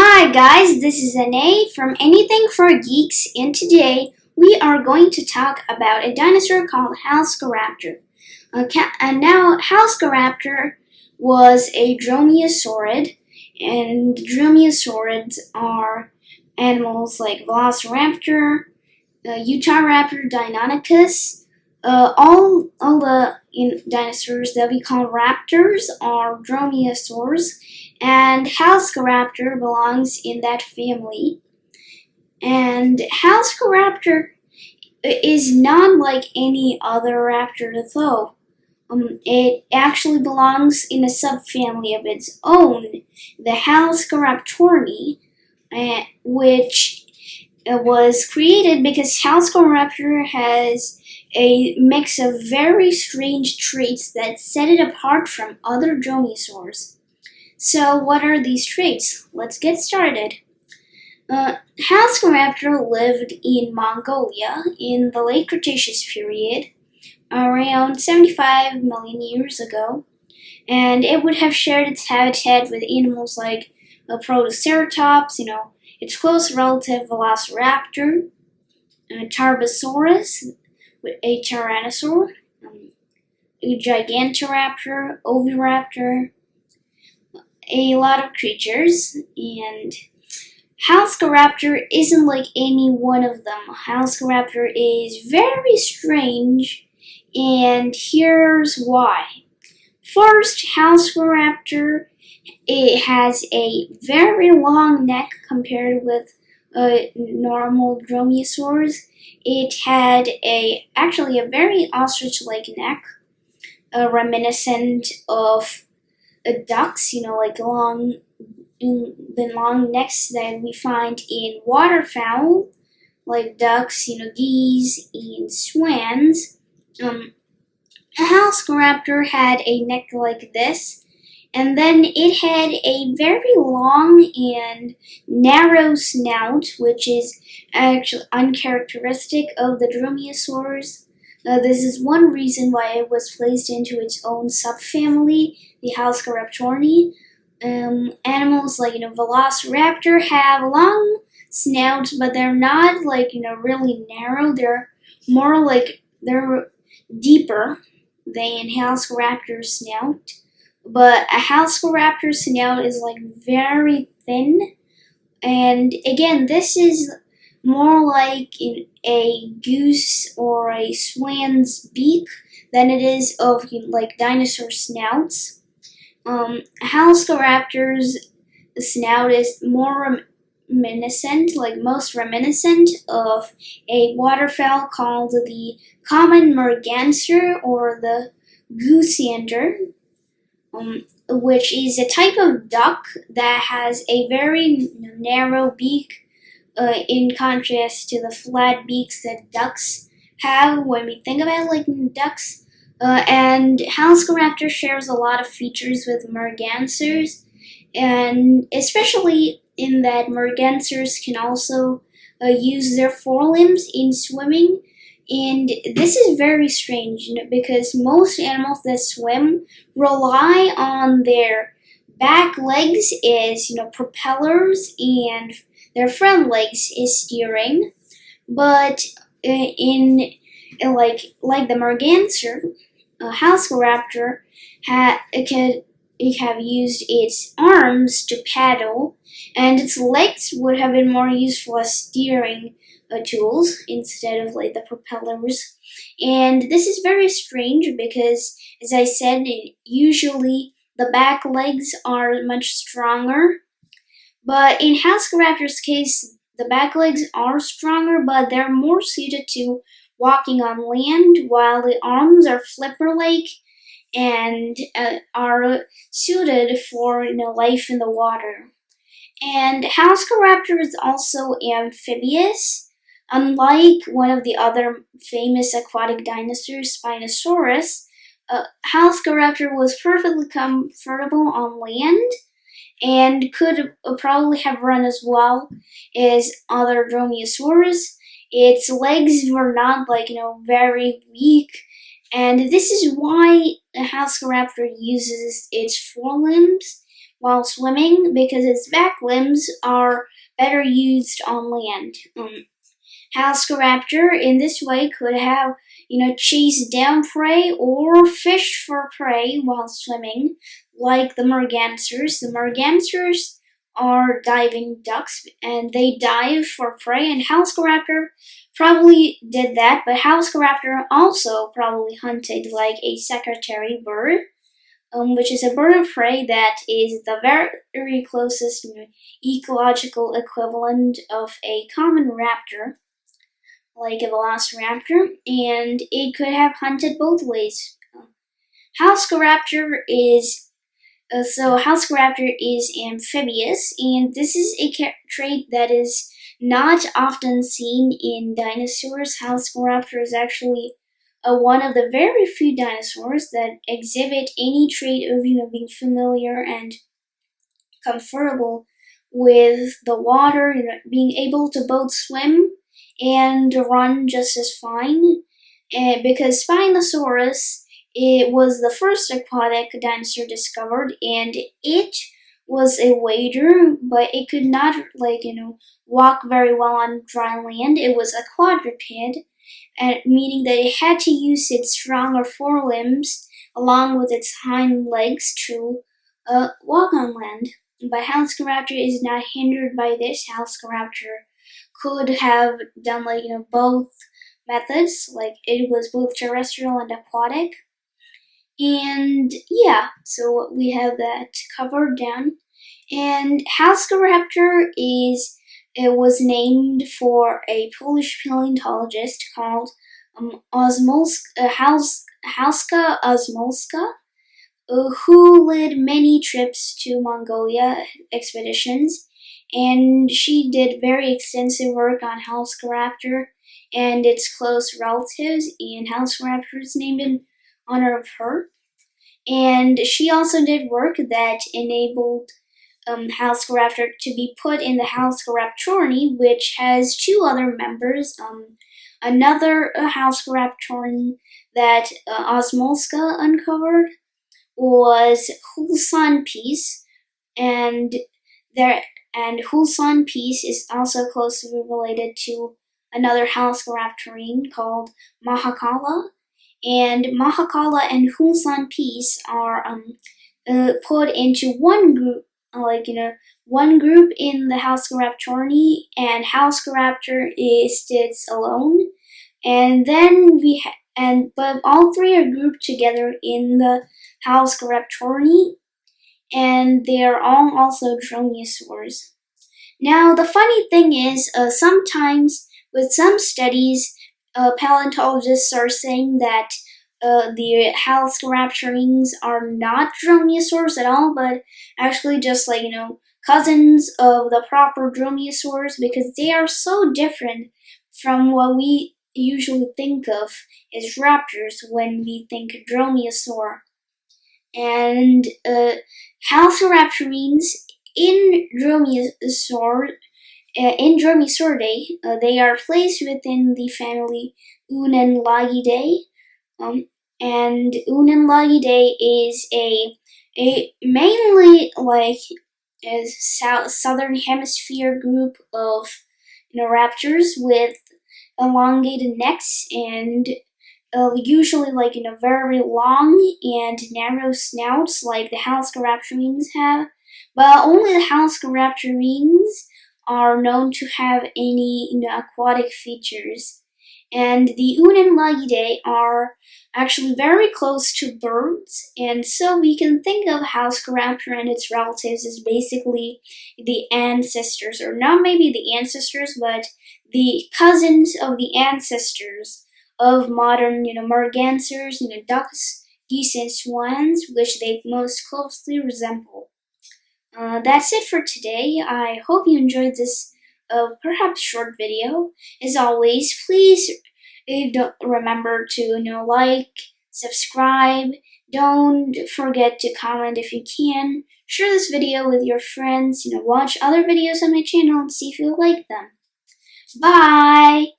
Hi guys, this is Ane from Anything for Geeks, and today we are going to talk about a dinosaur called Halszkaraptor. And now, Halszkaraptor was a dromaeosaurid, and dromaeosaurids are animals like Velociraptor, Utahraptor, Deinonychus. All the dinosaurs that we call raptors are dromaeosaurs, and Halszkaraptor belongs in that family. And Halszkaraptor is not like any other raptor though. It actually belongs in a subfamily of its own, the Halszkaraptorni, which was created because Halszkaraptor has a mix of very strange traits that set it apart from other dromaeosaurs. So, what are these traits? Let's get started. Halszkaraptor lived in Mongolia in the late Cretaceous period, around 75 million years ago, and it would have shared its habitat with animals like Protoceratops, its close relative Velociraptor, Tarbosaurus, a tyrannosaur, a Gigantoraptor, Oviraptor, a lot of creatures, and Halszkaraptor isn't like any one of them. Halszkaraptor is very strange, and here's why. First, Halszkaraptor, it has a very long neck compared with normal dromaeosaurs. It had actually a very ostrich-like neck, reminiscent of ducks, like the long necks that we find in waterfowl, like ducks, geese, and swans. Halszkaraptor had a neck like this, and then it had a very long and narrow snout, which is actually uncharacteristic of the dromaeosaurs. This is one reason why it was placed into its own subfamily, the Halszkaraptorni. Animals like Velociraptor have long snouts, but they're not really narrow. They're more they're deeper than Halszkaraptor's snout. But a Halszkaraptor snout is very thin, and again, this is more like a goose or a swan's beak than it is of dinosaur snouts. Halszkaraptor's snout is more most reminiscent of a waterfowl called the common merganser or the goosander, which is a type of duck that has a very narrow beak, in contrast to the flat beaks that ducks have when we think about ducks. And Halszkaraptor shares a lot of features with mergansers, and especially in that mergansers can also use their forelimbs in swimming. And this is very strange, because most animals that swim rely on their back legs as propellers, and their front legs is steering. But in the merganser, Halszkaraptor it have used its arms to paddle, and its legs would have been more useful as steering tools instead of the propellers. And this is very strange because, as I said, usually the back legs are much stronger. But in Halszkaraptor's case, the back legs are stronger, but they're more suited to walking on land, while the arms are flipper-like and are suited for life in the water. And Halszkaraptor is also amphibious. Unlike one of the other famous aquatic dinosaurs, Spinosaurus, Halszkaraptor was perfectly comfortable on land and could probably have run as well as other dromaeosaurs. Its legs were not very weak, and this is why Halszkaraptor uses its forelimbs while swimming because its back limbs are better used on land. Halszkaraptor in this way could have, chased down prey or fished for prey while swimming, like the mergansers. The mergansers are diving ducks and they dive for prey, and Halszkaraptor probably did that, but Halszkaraptor also probably hunted like a secretary bird, which is a bird of prey that is the very closest ecological equivalent of a common raptor, like a velociraptor, and it could have hunted both ways. Halszkaraptor is Halszkaraptor is amphibious, and this is a trait that is not often seen in dinosaurs. Halszkaraptor is actually one of the very few dinosaurs that exhibit any trait of being familiar and comfortable with the water, being able to both swim and run just as fine. And because Spinosaurus, it was the first aquatic dinosaur discovered, and it was a wader, but it could not walk very well on dry land. It was a quadruped, and meaning that it had to use its stronger forelimbs along with its hind legs to walk on land. But Halszkaraptor is not hindered by this. Halszkaraptor could have done both methods, like it was both terrestrial and aquatic. And yeah, so we have that covered down. And Halszkaraptor was named for a Polish paleontologist called Halszka Osmolska, who led many trips to Mongolia expeditions, and she did very extensive work on Halszkaraptor and its close relatives, and Halszkaraptor is named in honor of her. And she also did work that enabled Halszkaraptor to be put in the Halszkaraptorni, which has two other members. Another Halszkaraptorn that Osmolska uncovered was Hulsan Peace, and Hulsan Peace is also closely related to another Halszkaraptorine called Mahakala. And Mahakala and Hulsan Peace are put into one group, one group in the Halszkaraptorni, and Halszkaraptor sits alone. And then but all three are grouped together in the Halszkaraptorni, and they are all also dromaeosaurs. Now, the funny thing is, sometimes with some studies, paleontologists are saying that the Halszkaraptorines are not dromaeosaurs at all, but actually just cousins of the proper dromaeosaurs, because they are so different from what we usually think of as raptors when we think dromaeosaur. And Halszkaraptorines in Dromaeosauridae, they are placed within the family Unanlagidae, and Unanlagidae is a mainly a southern hemisphere group of raptors with elongated necks and usually very long and narrow snouts like the Halszkaraptorines have, but only the Halszkaraptorines are known to have any aquatic features. And the Unanlagidae are actually very close to birds, and so we can think of Halszkaraptor and its relatives as basically the ancestors, or not maybe the ancestors, but the cousins of the ancestors of modern, mergansers, ducks, geese, and swans, which they most closely resemble. That's it for today. I hope you enjoyed this perhaps short video. As always, please don't remember to like, subscribe. Don't forget to comment if you can. Share this video with your friends. Watch other videos on my channel and see if you like them. Bye!